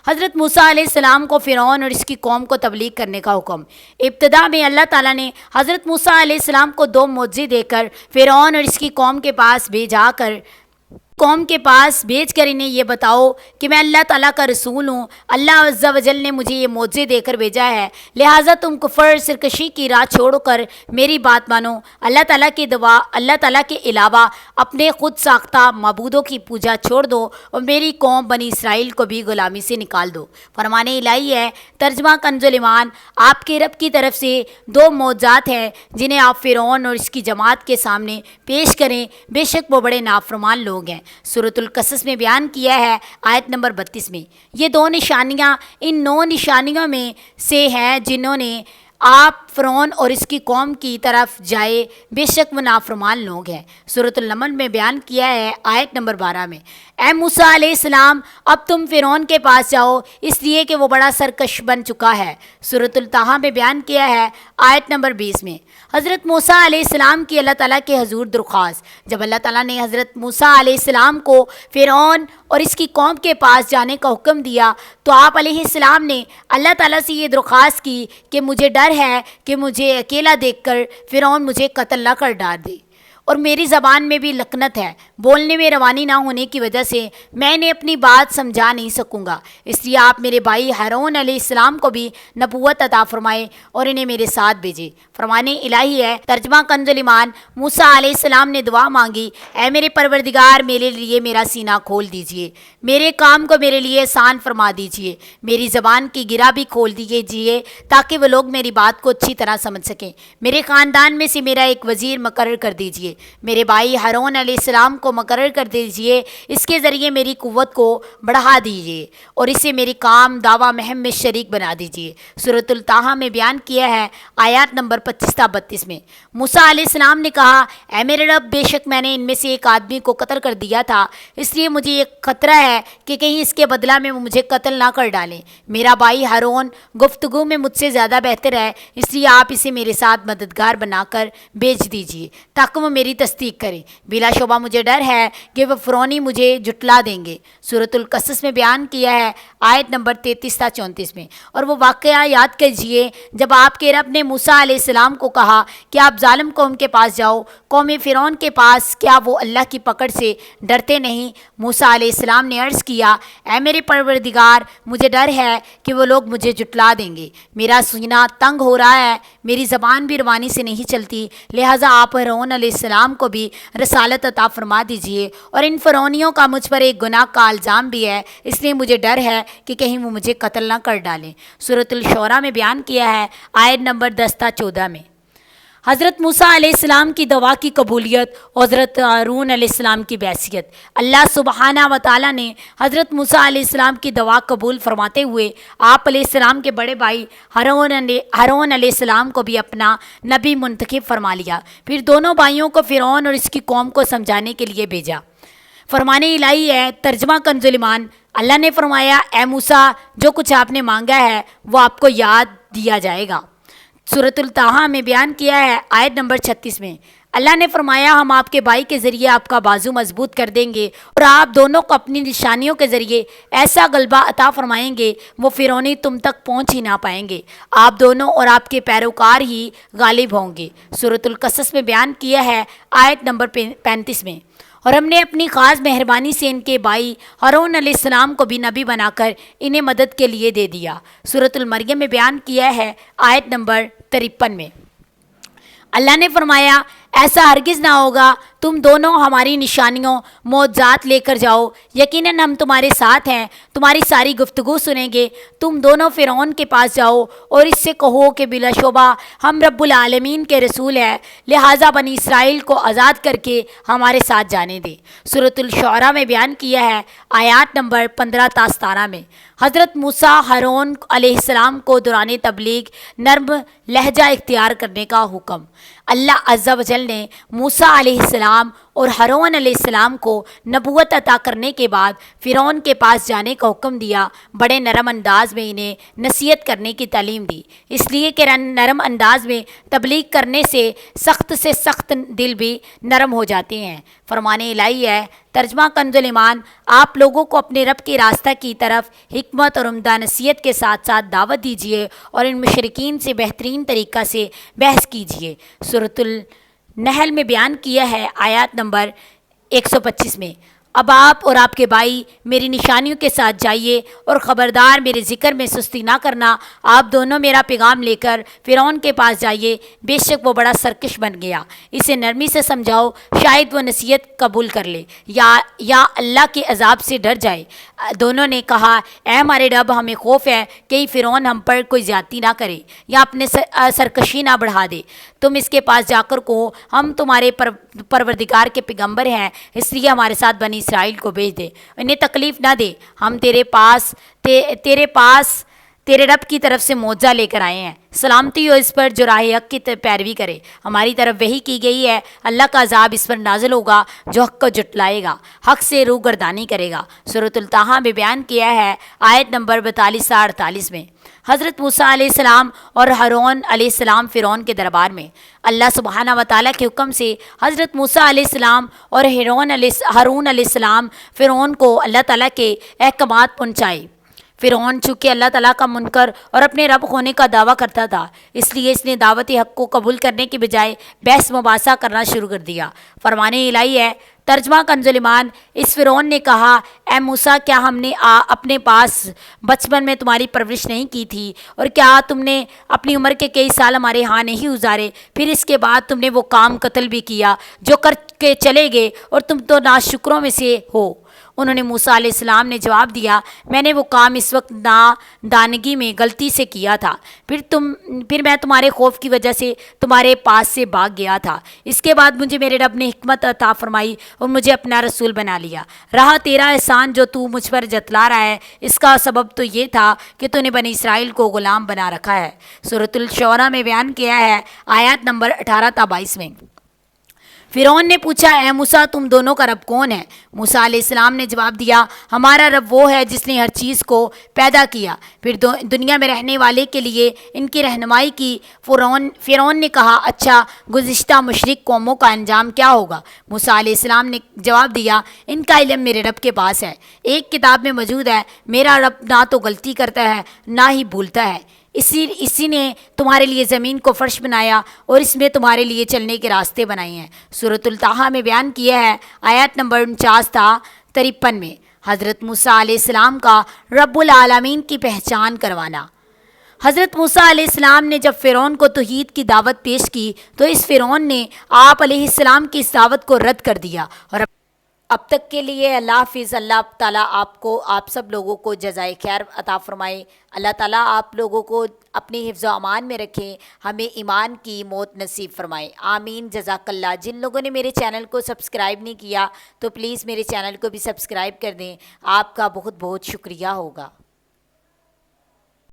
حضرت موسیٰ علیہ السلام کو فرعون اور اس کی قوم کو تبلیغ کرنے کا حکم۔ ابتدا میں اللہ تعالیٰ نے حضرت موسیٰ علیہ السلام کو 2 معجزے دے کر فرعون اور اس کی قوم کے پاس بھیج کر انہیں یہ بتاؤ کہ میں اللہ تعالیٰ کا رسول ہوں، اللہ عز و جل نے مجھے یہ معجزے دے کر بھیجا ہے، لہٰذا تم کفر سرکشی کی راہ چھوڑ کر میری بات مانو، اللہ تعالیٰ کے علاوہ اپنے خود ساختہ معبودوں کی پوجا چھوڑ دو اور میری قوم بنی اسرائیل کو بھی غلامی سے نکال دو۔ فرمان الہی ہے، ترجمہ کنز ایمان، آپ کے رب کی طرف سے 2 معجزات ہیں جنہیں آپ فرعون اور اس کی جماعت کے سامنے پیش کریں، بے شک وہ بڑے نافرمان لوگ ہیں۔ سورۃ القصص میں بیان کیا ہے آیت نمبر 32 میں، یہ 2 نشانیاں ان 9 نشانیوں میں سے ہیں جنہوں نے آپ فرعون اور اس کی قوم کی طرف جائے، بے شک وہ نافرمان لوگ ہیں۔ سورۃ النمل میں بیان کیا ہے آیت نمبر 12 میں، اے موسیٰ علیہ السلام اب تم فرعون کے پاس جاؤ اس لیے کہ وہ بڑا سرکش بن چکا ہے۔ سورۃ الطٰہٰ میں بیان کیا ہے آیت نمبر 20 میں، حضرت موسیٰ علیہ السلام کی اللہ تعالیٰ کے حضور درخواست۔ جب اللہ تعالیٰ نے حضرت موسیٰ علیہ السلام کو فرعون اور اس کی قوم کے پاس جانے کا حکم دیا تو آپ علیہ السلام نے اللہ تعالیٰ سے یہ درخواست کی کہ مجھے ڈر ہے کہ مجھے اکیلا دیکھ کر فرعون مجھے قتل نہ کر ڈال دے، اور میری زبان میں بھی لکنت ہے، بولنے میں روانی نہ ہونے کی وجہ سے میں انہیں اپنی بات سمجھا نہیں سکوں گا، اس لیے آپ میرے بھائی ہارون علیہ السلام کو بھی نبوت عطا فرمائے اور انہیں میرے ساتھ بھیجے۔ فرمان الہی ہے، ترجمہ کنز ایمان، موسیٰ علیہ السلام نے دعا مانگی، اے میرے پروردگار میرے لیے میرا سینہ کھول دیجئے، میرے کام کو میرے لیے آسان فرما دیجئے، میری زبان کی گرہ بھی کھول دیجئے تاکہ وہ لوگ میری بات کو اچھی طرح سمجھ سکیں، میرے خاندان میں سے میرا ایک وزیر مقرر کر دیجئے، میرے بھائی ہارون علیہ السلام کو مقرر کر دیجئے، اس کے ذریعے میری قوت کو بڑھا دیجئے اور اسے میری کام دعویٰ مہم میں شریک بنا دیجئے۔ سورۃ الطٰہٰ میں بیان کیا ہے آیات نمبر 25 تا 32 میں، موسیٰ علیہ السلام نے کہا، اے میرے رب بے شک میں نے ان میں سے ایک آدمی کو قتل کر دیا تھا، اس لیے مجھے یہ خطرہ ہے کہ کہیں اس کے بدلہ میں وہ مجھے قتل نہ کر ڈالیں، میرا بھائی ہارون گفتگو میں مجھ سے زیادہ بہتر ہے، اس لیے آپ اسے میرے ساتھ مددگار بنا کر بھیج دیجئے تاکہ وہ میری تصدیق کریں، بلا شبہ مجھے ڈر ہے کہ وہ فرعونی مجھے جھٹلا دیں گے۔ سورۃ القصص میں بیان کیا ہے آیت نمبر 33 تا 34 میں، اور وہ واقعہ یاد کیجئے جب آپ کے رب نے موسیٰ علیہ السلام کو کہا کہ آپ ظالم قوم کے پاس جاؤ، قوم فرعون کے پاس، کیا وہ اللہ کی پکڑ سے ڈرتے نہیں؟ موسیٰ علیہ السلام نے عرض کیا، اے میرے پروردگار مجھے ڈر ہے کہ وہ لوگ مجھے جھٹلا دیں گے، میرا سینہ تنگ ہو رہا ہے، میری زبان بھی روانی سے نہیں چلتی، لہٰذا آپ ہارون علیہ السلام کو بھی رسالت عطا فرما دیجئے، اور ان فرعونیوں کا مجھ پر ایک گناہ کا الزام بھی ہے، اس لیے مجھے ڈر ہے کہ کہیں وہ مجھے قتل نہ کر ڈالیں۔ سورۃ الشعراء میں بیان کیا ہے آیت نمبر 10 تا 14 میں، حضرت موسیٰ علیہ السلام کی دعا کی قبولیت اور حضرت ہارون علیہ السلام کی بعثیت۔ اللہ سبحانہ و تعالیٰ نے حضرت موسیٰ علیہ السلام کی دعا قبول فرماتے ہوئے آپ علیہ السلام کے بڑے بھائی ہارون علیہ السلام کو بھی اپنا نبی منتخب فرما لیا، پھر دونوں بھائیوں کو فرعون اور اس کی قوم کو سمجھانے کے لیے بھیجا۔ فرمان الہی ہے، ترجمہ کنز ایمان، اللہ نے فرمایا، اے موسیٰ جو کچھ آپ نے مانگا ہے وہ آپ کو یاد دیا جائے گا۔ سورۃ الطٰہٰ میں بیان کیا ہے آیت نمبر 36 میں، اللہ نے فرمایا، ہم آپ کے بھائی کے ذریعے آپ کا بازو مضبوط کر دیں گے اور آپ دونوں کو اپنی نشانیوں کے ذریعے ایسا غلبہ عطا فرمائیں گے وہ فرعونی تم تک پہنچ ہی نہ پائیں گے، آپ دونوں اور آپ کے پیروکار ہی غالب ہوں گے۔ سورۃ القصص میں بیان کیا ہے آیت نمبر 35 میں، اور ہم نے اپنی خاص مہربانی سے ان کے بھائی ہارون علیہ السلام کو بھی نبی بنا کر انہیں مدد کے لیے دے دیا۔ سورۃ المریم میں بیان کیا ہے آیت نمبر 53 میں، اللہ نے فرمایا، ایسا ہرگز نہ ہوگا، تم دونوں ہماری نشانیوں معجزات لے کر جاؤ، یقیناً ہم تمہارے ساتھ ہیں، تمہاری ساری گفتگو سنیں گے، تم دونوں فرعون کے پاس جاؤ اور اس سے کہو کہ بلا شبہ ہم رب العالمین کے رسول ہیں، لہٰذا بنی اسرائیل کو آزاد کر کے ہمارے ساتھ جانے دیں۔ سورۃ الشعراء میں بیان کیا ہے آیات نمبر 15 تا 17 میں، حضرت موسیٰ ہارون علیہ السلام کو دوران تبلیغ نرم لہجہ اختیار کرنے کا حکم۔ اللہ عز و جل نے موسیٰ علیہ السلام السلام اور ہارون علیہ السلام کو نبوت عطا کرنے کے بعد فرعون کے پاس جانے کا حکم دیا، بڑے نرم انداز میں انہیں نصیحت کرنے کی تعلیم دی، اس لیے کہ نرم انداز میں تبلیغ کرنے سے سخت دل بھی نرم ہو جاتے ہیں۔ فرمان الہی ہے۔ ترجمہ کنز ایمان: آپ لوگوں کو اپنے رب کے راستہ کی طرف حکمت اور عمدہ نصیحت کے ساتھ ساتھ دعوت دیجیے اور ان مشرکین سے بہترین طریقہ سے بحث کیجیے۔ سورۃ النحل میں بیان کیا ہے، آیات نمبر 125 میں، اب آپ اور آپ کے بھائی میری نشانیوں کے ساتھ جائیے اور خبردار میرے ذکر میں سستی نہ کرنا، آپ دونوں میرا پیغام لے کر فرعون کے پاس جائیے، بے شک وہ بڑا سرکش بن گیا، اسے نرمی سے سمجھاؤ، شاید وہ نصیحت قبول کر لے یا اللہ کے عذاب سے ڈر جائے۔ دونوں نے کہا، اے ہمارے رب، ہمیں خوف ہے کہ فرعون ہم پر کوئی زیادتی نہ کرے یا اپنے سرکشی نہ بڑھا دے، تم اس کے پاس جا کر کہو ہم تمہارے پروردگار کے پیغمبر ہیں، اس لیے ہمارے ساتھ بنی اسرائیل کو بھیج دے، انہیں تکلیف نہ دے، ہم تیرے پاس تیرے رب کی طرف سے معجزہ لے کر آئے ہیں، سلامتی ہو اس پر جو راہ حق کی پیروی کرے، ہماری طرف وحی کی گئی ہے، اللہ کا عذاب اس پر نازل ہوگا جو حق کو جھٹلائے گا، حق سے روگردانی کرے گا۔ سورۃ الطٰہٰ میں بیان کیا ہے، آیت نمبر 42 سے 48 میں، حضرت موسیٰ علیہ السلام اور ہارون علیہ السلام فرعون کے دربار میں۔ اللہ سبحانہ و تعالیٰ کے حکم سے حضرت موسیٰ علیہ السلام اور ہارون علیہ السلام فرعون کو اللہ تعالیٰ کے احکامات پہنچائے۔ فرعون چونکہ اللہ تعالیٰ کا منکر اور اپنے رب ہونے کا دعویٰ کرتا تھا، اس لیے اس نے دعوت حق کو قبول کرنے کے بجائے بحث مباحثہ کرنا شروع کر دیا۔ فرمان الہی ہے۔ ترجمہ کنز ایمان: اس فرعون نے کہا، اے موسیٰ، کیا ہم نے اپنے پاس بچپن میں تمہاری پرورش نہیں کی تھی، اور کیا تم نے اپنی عمر کے کئی سال ہمارے ہاں نہیں گزارے؟ پھر اس کے بعد تم نے وہ کام قتل بھی کیا جو کر کے چلے گئے، اور تم تو ناشکروں میں سے ہو۔ انہوں نے موسیٰ علیہ السلام نے جواب دیا، میں نے وہ کام اس وقت نادانگی میں غلطی سے کیا تھا، پھر میں تمہارے خوف کی وجہ سے تمہارے پاس سے بھاگ گیا تھا، اس کے بعد مجھے میرے رب نے حکمت عطا فرمائی اور مجھے اپنا رسول بنا لیا۔ رہا تیرا احسان جو تو مجھ پر جتلا رہا ہے، اس کا سبب تو یہ تھا کہ تو نے بنی اسرائیل کو غلام بنا رکھا ہے۔ سورۃ الشعراء میں بیان کیا ہے، آیات نمبر 18 تا 22 میں، فرعون نے پوچھا، اے موسیٰ، تم دونوں کا رب کون ہے؟ موسیٰ علیہ السلام نے جواب دیا، ہمارا رب وہ ہے جس نے ہر چیز کو پیدا کیا، پھر دنیا میں رہنے والے کے لیے ان کی رہنمائی کی۔ فرعون نے کہا، اچھا، گزشتہ مشرک قوموں کا انجام کیا ہوگا؟ موسیٰ علیہ السلام نے جواب دیا، ان کا علم میرے رب کے پاس ہے، ایک کتاب میں موجود ہے، میرا رب نہ تو غلطی کرتا ہے نہ ہی بھولتا ہے، اسی نے تمہارے لیے زمین کو فرش بنایا اور اس میں تمہارے لیے چلنے کے راستے بنائے ہیں۔ سورۃ الطٰہٰ میں بیان کیا ہے، آیات نمبر 49 تا 53 میں، حضرت موسیٰ علیہ السلام کا رب العالمین کی پہچان کروانا۔ حضرت موسیٰ علیہ السلام نے جب فرعون کو توحید کی دعوت پیش کی تو اس فرعون نے آپ علیہ السلام کی اس دعوت کو رد کر دیا، اور اب تک کے لیے اللہ حافظ۔ اللہ تعالیٰ آپ سب لوگوں کو جزائے خیر عطا فرمائے۔ اللہ تعالیٰ آپ لوگوں کو اپنی حفظ و امان میں رکھیں، ہمیں ایمان کی موت نصیب فرمائے، آمین، جزاک اللہ۔ جن لوگوں نے میرے چینل کو سبسکرائب نہیں کیا تو پلیز میرے چینل کو بھی سبسکرائب کر دیں، آپ کا بہت بہت شکریہ ہوگا۔